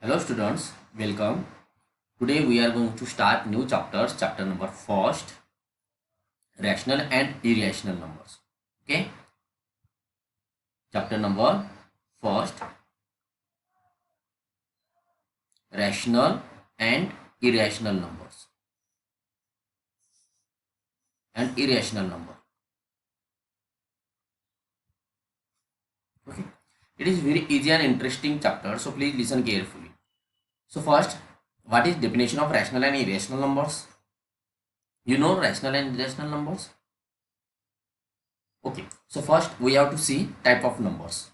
Hello students, welcome. Today we are going to start new chapters, chapter number first, rational and irrational numbers. Okay, chapter number first, rational and irrational numbers and irrational number. Okay, it is very easy and interesting chapter, so please listen carefully. So first, what is definition of rational and irrational numbers? You know rational and irrational numbers? Okay, so first we have to see type of numbers.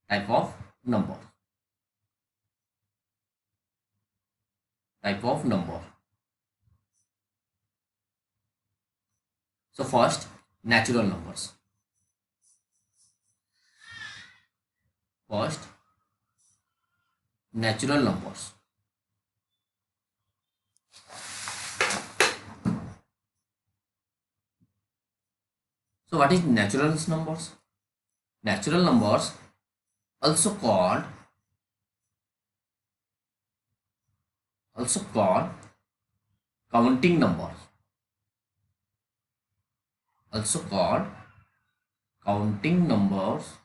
Type of number. Type of number. So first, natural numbers. First, natural numbers. So what is natural numbers? Natural numbers, also called counting numbers. Also called counting numbers,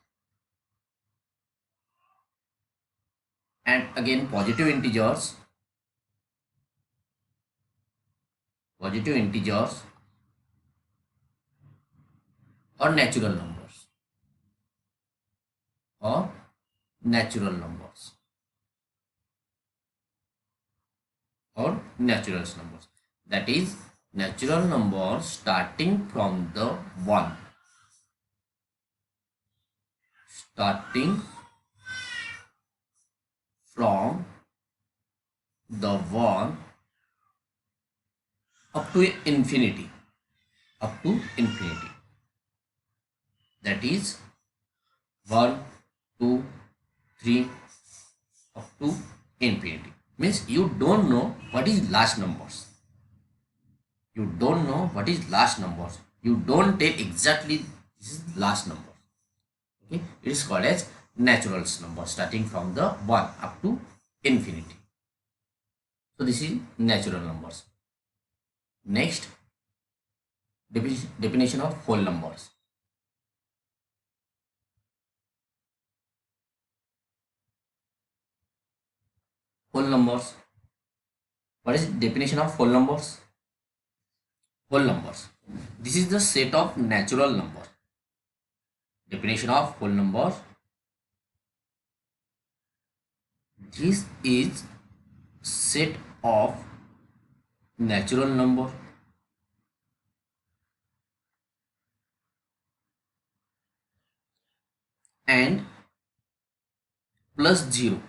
and again positive integers or natural numbers or natural numbers or natural numbers. That is natural numbers starting from the 1. Starting from the 1 up to infinity. Up to infinity. That is 1, 2, 3 up to infinity. Means you don't know what is last numbers. You don't know what is last numbers. You don't tell exactly this is last number. Okay, it is called as natural number starting from the 1 up to infinity. So this is natural numbers. Next, definition of whole numbers. Whole numbers. What is definition of whole numbers? Whole numbers. This is the set of natural numbers. Definition of whole numbers. This is set of natural number and plus 0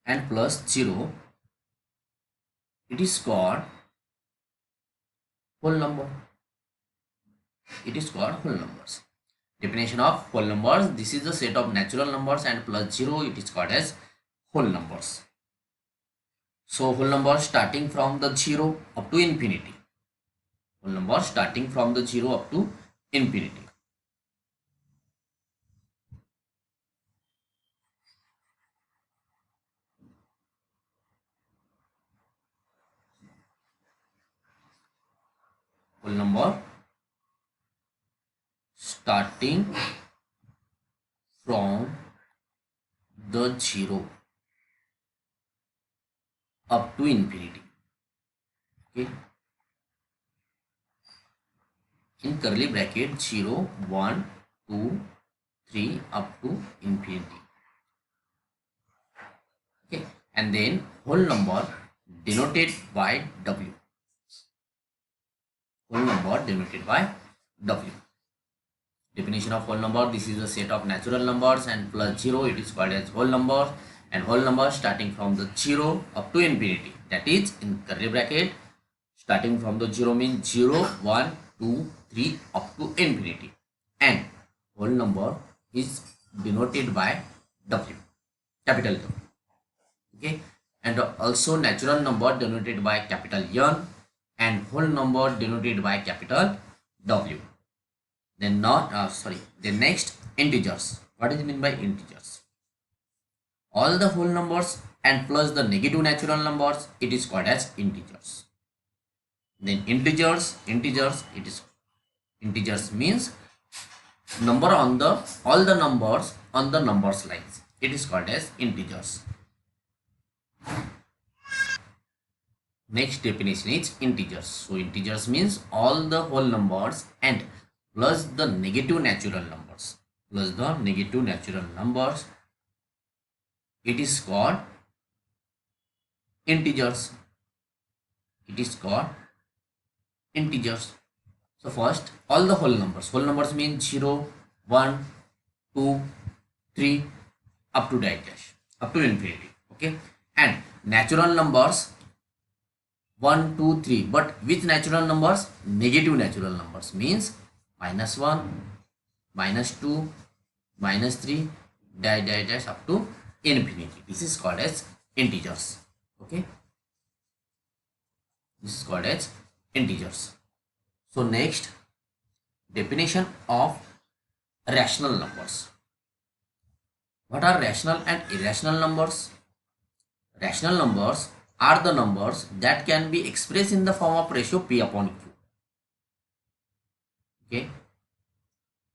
and plus 0, it is called whole number. It is called whole numbers. Definition of whole numbers. This is the set of natural numbers and plus 0, it is called as whole numbers. So whole numbers starting from the 0 up to infinity. Whole numbers starting from the 0 up to infinity. Whole number starting from the 0 up to infinity. Okay, in curly bracket 0, 1, 2, 3 up to infinity. Okay, and then whole number denoted by W. Whole number denoted by W. Definition of whole number. This is a set of natural numbers and plus 0, it is called as whole number, and whole number starting from the 0 up to infinity. That is in curly bracket starting from the 0 means 0, 1, 2, 3 up to infinity, and whole number is denoted by W, capital W. Okay, and also natural number denoted by capital N and whole number denoted by capital W. Then next integers. What is mean by integers? all the whole numbers and plus the negative natural numbers, it is called as integers. Then integers, integers means number on the all the numbers on the numbers lines, it is called as integers. Next definition is integers. So integers means all the whole numbers and plus the negative natural numbers, it is called integers. So first, all the whole numbers mean 0, 1, 2, 3 up to dash, up to infinity. Okay, and natural numbers 1, 2, 3, but which natural numbers? Negative natural numbers means -1, -2, -3 dash up to infinity. This is called as integers. Okay, this is called as integers. So next, definition of rational numbers. What are rational and irrational numbers? Rational numbers are the numbers that can be expressed in the form of ratio p upon q. Okay,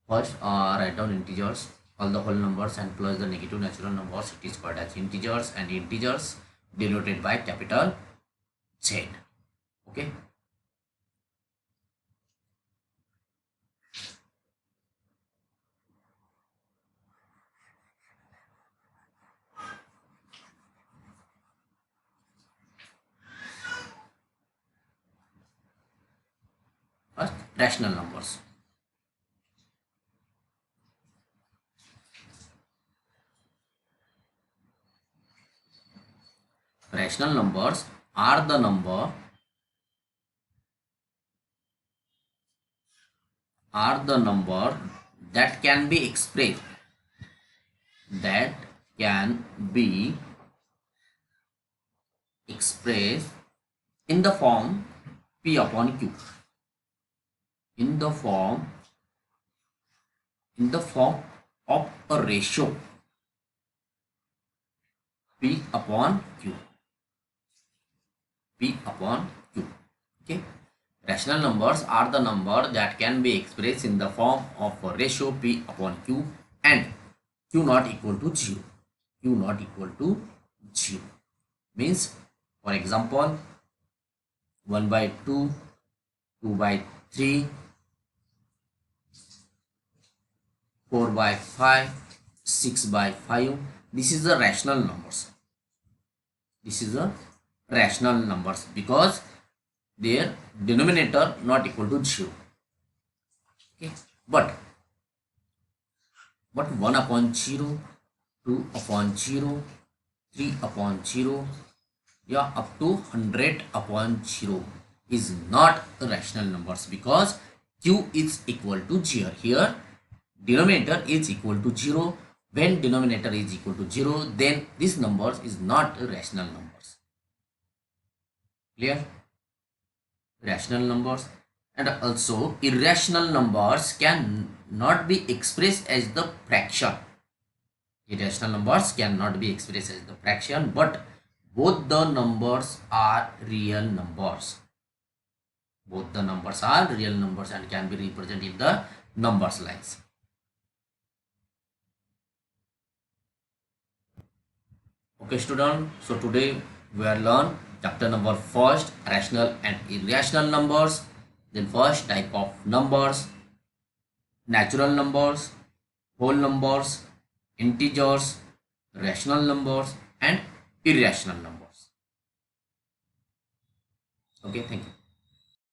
first write down integers, all the whole numbers and plus the negative natural numbers, it is called as integers, and integers denoted by capital Z. Okay, first, rational numbers. Rational numbers are the number that can be expressed in the form p upon q, in the form of a ratio p upon q. Okay, rational numbers are the number that can be expressed in the form of a ratio p upon q and q not equal to 0. Means, for example, 1 by 2, 2 by 3, 4 by 5, 6 by 5. This is the rational numbers. Because their denominator not equal to 0. Okay, but 1 upon 0, 2 upon 0, 3 upon 0, yeah, up to 100 upon 0 is not rational numbers, because q is equal to 0. Here denominator is equal to 0. When denominator is equal to 0, then this numbers is not rational numbers. Clear? Rational numbers. And also irrational numbers can not be expressed as the fraction. Irrational numbers cannot be expressed as the fraction, but both the numbers are real numbers. And can be represented in the numbers lines. Okay student, so today we are learn chapter number 1st, rational and irrational numbers. Then first type of numbers: natural numbers, whole numbers, integers, rational numbers and irrational numbers. Okay, thank you.